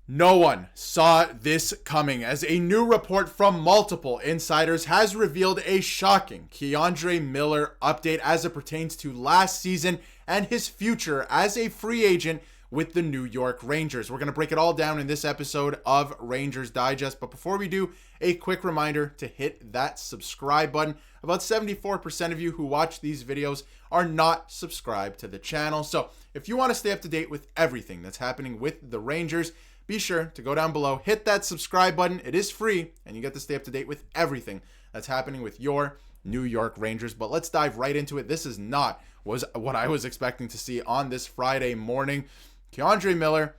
No one saw this coming, as a new report from multiple insiders has revealed a shocking DeAndre Miller update as it pertains to last season and his future as a free agent with the New York Rangers. We're going to break it all down in this episode of Rangers Digest, but before we do, a quick reminder to hit that subscribe button. About 74% of you who watch these videos are not subscribed to the channel, so if you want to stay up to date with everything that's happening with the Rangers, be sure to go down below, hit that subscribe button. It is free, and you get to stay up to date with everything that's happening with your New York Rangers. But let's dive right into it. This is not what I was expecting to see on this Friday morning. DeAndre Miller,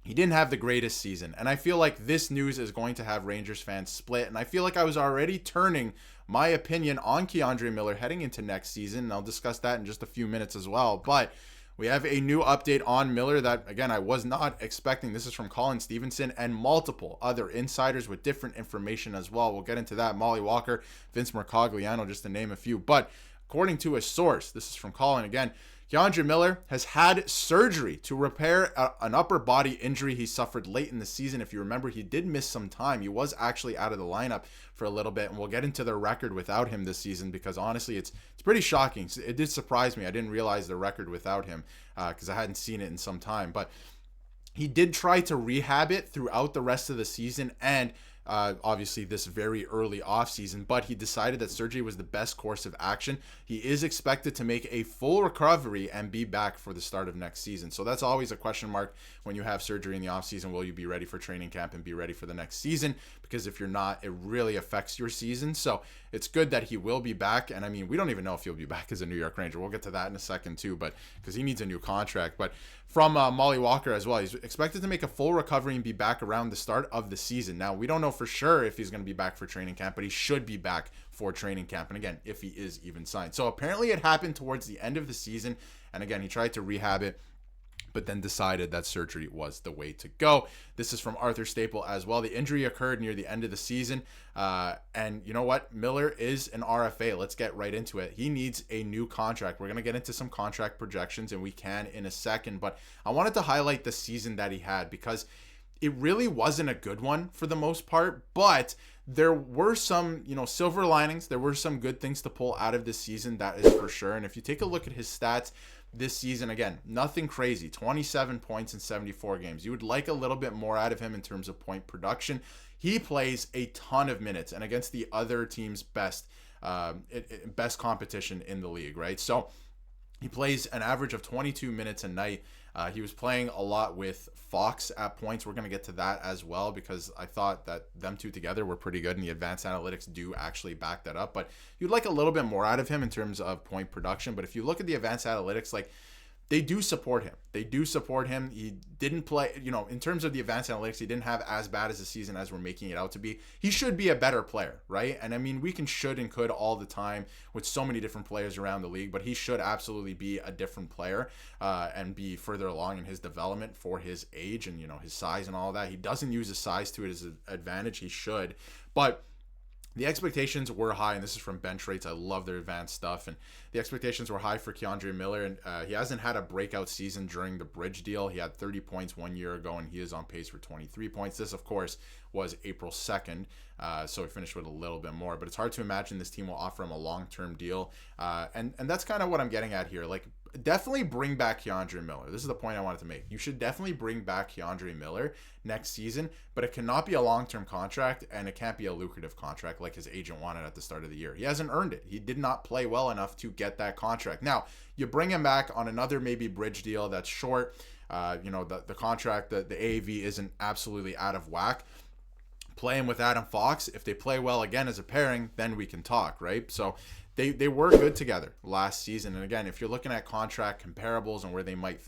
he didn't have the greatest season, and I feel like this news is going to have Rangers fans split, and I feel like I was already turning my opinion on DeAndre Miller heading into next season, and I'll discuss that in just a few minutes as well. But we have a new update on Miller that, again, I was not expecting. This is from Colin Stevenson and multiple other insiders with different information as well. We'll get into that. Molly Walker, Vince Mercogliano, just to name a few. But according to a source, this is from Colin again, DeAndre Miller has had surgery to repair an upper body injury he suffered late in the season. If you remember, he did miss some time. He was actually out of the lineup for a little bit, and we'll get into the record without him this season because honestly, it's pretty shocking. It did surprise me. I didn't realize the record without him because I hadn't seen it in some time. But he did try to rehab it throughout the rest of the season and obviously this very early offseason, but he decided that surgery was the best course of action. He is expected to make a full recovery and be back for the start of next season. So that's always a question mark when you have surgery in the offseason. Will you be ready for training camp and be ready for the next season? Because if you're not, it really affects your season. So it's good that he will be back. And I mean, we don't even know if he'll be back as a New York Ranger. We'll get to that in a second too, but because he needs a new contract. But from Molly Walker as well, he's expected to make a full recovery and be back around the start of the season. Now, we don't know for sure if he's going to be back for training camp, but he should be back for training camp. And again, if he is even signed. So apparently it happened towards the end of the season. And again, he tried to rehab it, but then decided that surgery was the way to go. This is from Arthur Staple as well. The injury occurred near the end of the season. And you know what? Miller is an RFA. Let's get right into it. He needs a new contract. We're going to get into some contract projections, and we can in a second. But I wanted to highlight the season that he had because it really wasn't a good one for the most part, but there were some, silver linings. There were some good things to pull out of this season, that is for sure. And if you take a look at his stats this season, again, nothing crazy, 27 points in 74 games. You would like a little bit more out of him in terms of point production. He plays a ton of minutes and against the other team's best competition in the league, right? So he plays an average of 22 minutes a night. He was playing a lot with Fox at points. We're going to get to that as well because I thought that them two together were pretty good, and the advanced analytics do actually back that up. But you'd like a little bit more out of him in terms of point production. But if you look at the advanced analytics, they do support him. They do support him. He didn't play, in terms of the advanced analytics, he didn't have as bad as a season as we're making it out to be. He should be a better player, right? And I mean, we can should and could all the time with so many different players around the league, but he should absolutely be a different player and be further along in his development for his age and, his size and all that. He doesn't use his size to his advantage. He should. But the expectations were high, and this is from Bench Rates. I love their advanced stuff, and the expectations were high for DeAndre Miller, and he hasn't had a breakout season during the bridge deal. He had 30 points 1 year ago, and he is on pace for 23 points. This, of course, was April 2nd, so he finished with a little bit more, but it's hard to imagine this team will offer him a long-term deal, and that's kind of what I'm getting at here. Definitely bring back DeAndre Miller. This is the point I wanted to make. You should definitely bring back DeAndre Miller next season, but it cannot be a long-term contract, and it can't be a lucrative contract like his agent wanted at the start of the year. He hasn't earned it. He did not play well enough to get that contract. Now, you bring him back on another maybe bridge deal that's short. The contract, the AAV isn't absolutely out of whack. Playing with Adam Fox, if they play well again as a pairing, then we can talk, right? So they were good together last season. And again, if you're looking at contract comparables and where they might,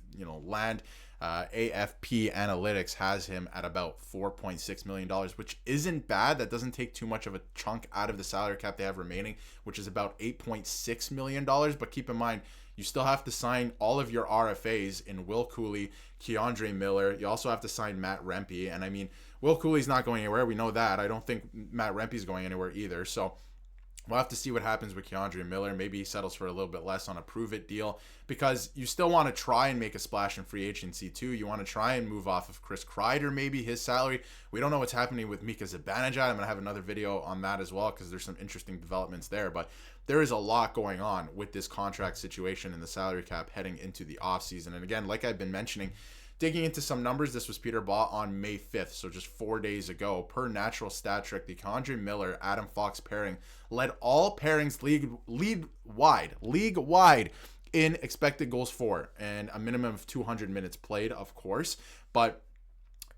land, AFP Analytics has him at about $4.6 million, which isn't bad. That doesn't take too much of a chunk out of the salary cap they have remaining, which is about $8.6 million. But keep in mind, you still have to sign all of your RFAs in Will Cooley, DeAndre Miller. You also have to sign Matt Rempe. And I mean, Will Cooley's not going anywhere. We know that. I don't think Matt Rempe's going anywhere either. So We'll have to see what happens with DeAndre Miller. Maybe he settles for a little bit less on a prove-it deal, because you still want to try and make a splash in free agency too. You want to try and move off of Chris Kreider, maybe his salary. We don't know what's happening with Mika Zibanejad. I'm going to have another video on that as well, because there's some interesting developments there. But there is a lot going on with this contract situation and the salary cap heading into the offseason. And again, like I've been mentioning, digging into some numbers, this was Peter Baugh on May 5th, so just 4 days ago. Per Natural Stat Trick, the DeAndre Miller Adam Fox pairing led all pairings league wide in expected goals for, and a minimum of 200 minutes played, of course.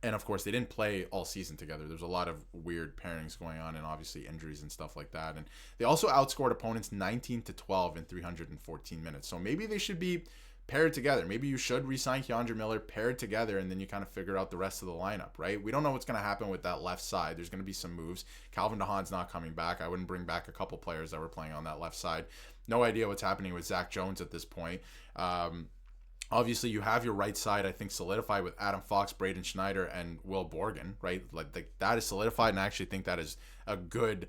And of course, they didn't play all season together. There's a lot of weird pairings going on, and obviously injuries and stuff like that. And they also outscored opponents 19-12 in 314 minutes. So maybe they should be paired together. Maybe you should re-sign DeAndre Miller paired together, and then you kind of figure out the rest of the lineup, right? We don't know what's going to happen with that left side. There's going to be some moves. Calvin DeHaan's not coming back. I wouldn't bring back a couple players that were playing on that left side. No idea what's happening with Zach Jones at this point. Obviously, you have your right side, I think, solidified with Adam Fox, Braden Schneider, and Will Borgen, right? Like that is solidified, and I actually think that is a good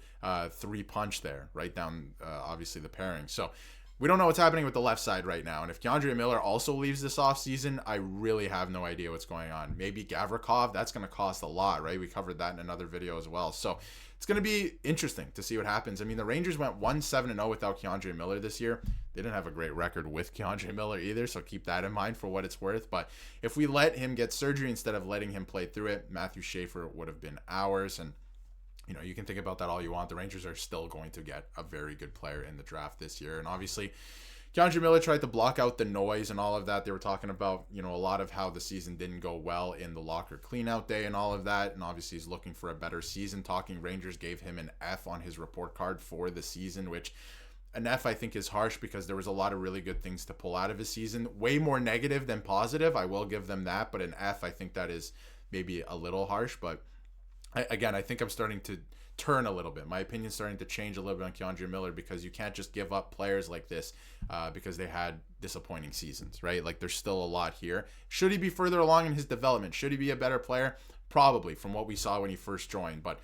three punch there, right down, obviously, the pairing. So we don't know what's happening with the left side right now. And if DeAndre Miller also leaves this offseason, I really have no idea what's going on. Maybe Gavrikov, that's going to cost a lot, right? We covered that in another video as well. So it's going to be interesting to see what happens. I mean, the Rangers went 1-7-0 without DeAndre Miller this year. They didn't have a great record with DeAndre Miller either, so keep that in mind for what it's worth. But if we let him get surgery instead of letting him play through it, Matthew Schaefer would have been ours. And you know, you can think about that all you want. The Rangers are still going to get a very good player in the draft this year. And obviously, DeAndre Miller tried to block out the noise and all of that. They were talking about, you know, a lot of how the season didn't go well in the locker cleanout day and all of that. And obviously, he's looking for a better season. Talking Rangers gave him an F on his report card for the season, which an F I think is harsh, because there was a lot of really good things to pull out of his season. Way more negative than positive. I will give them that. But an F, I think that is maybe a little harsh. But again, I think I'm starting to turn a little bit. My opinion's starting to change a little bit on DeAndre Miller, because you can't just give up players like this because they had disappointing seasons, right? Like, there's still a lot here. Should he be further along in his development? Should he be a better player? Probably, from what we saw when he first joined. But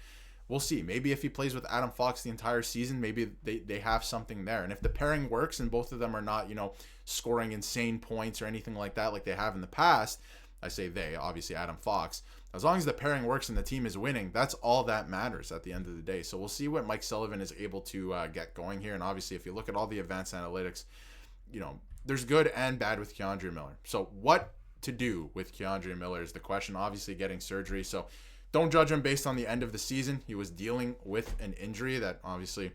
we'll see. Maybe if he plays with Adam Fox the entire season, maybe they have something there. And if the pairing works and both of them are not, you know, scoring insane points or anything like that like they have in the past, I say they, obviously Adam Fox, as long as the pairing works and the team is winning, that's all that matters at the end of the day. So we'll see what Mike Sullivan is able to get going here. And obviously, if you look at all the advanced analytics, you know, there's good and bad with DeAndre Miller. So what to do with DeAndre Miller is the question. Obviously, getting surgery. So don't judge him based on the end of the season. He was dealing with an injury that obviously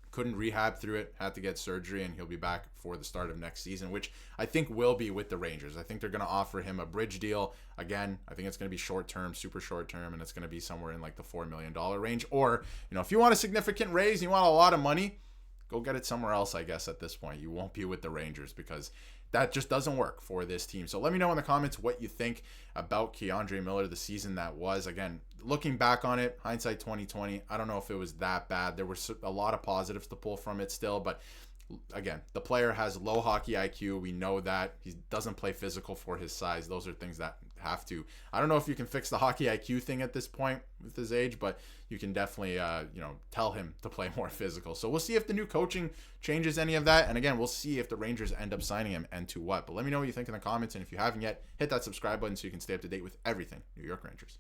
couldn't rehab through it, had to get surgery, and he'll be back for the start of next season, which I think will be with the Rangers. I think they're going to offer him a bridge deal. Again, I think it's going to be short-term, super short-term, and it's going to be somewhere in like the $4 million range. Or, you know, if you want a significant raise, you want a lot of money, go get it somewhere else, I guess, at this point. You won't be with the Rangers, because that just doesn't work for this team. So let me know in the comments what you think about DeAndre Miller, the season that was. Again, looking back on it, hindsight 2020, I don't know if it was that bad. There were a lot of positives to pull from it still, but again, the player has low hockey IQ. We know that. He doesn't play physical for his size. Those are things that have to, I don't know if you can fix the hockey IQ thing at this point with his age, but you can definitely, you know, tell him to play more physical. So we'll see if the new coaching changes any of that. And again, we'll see if the Rangers end up signing him and to what. But let me know what you think in the comments. And if you haven't yet, hit that subscribe button so you can stay up to date with everything New York Rangers.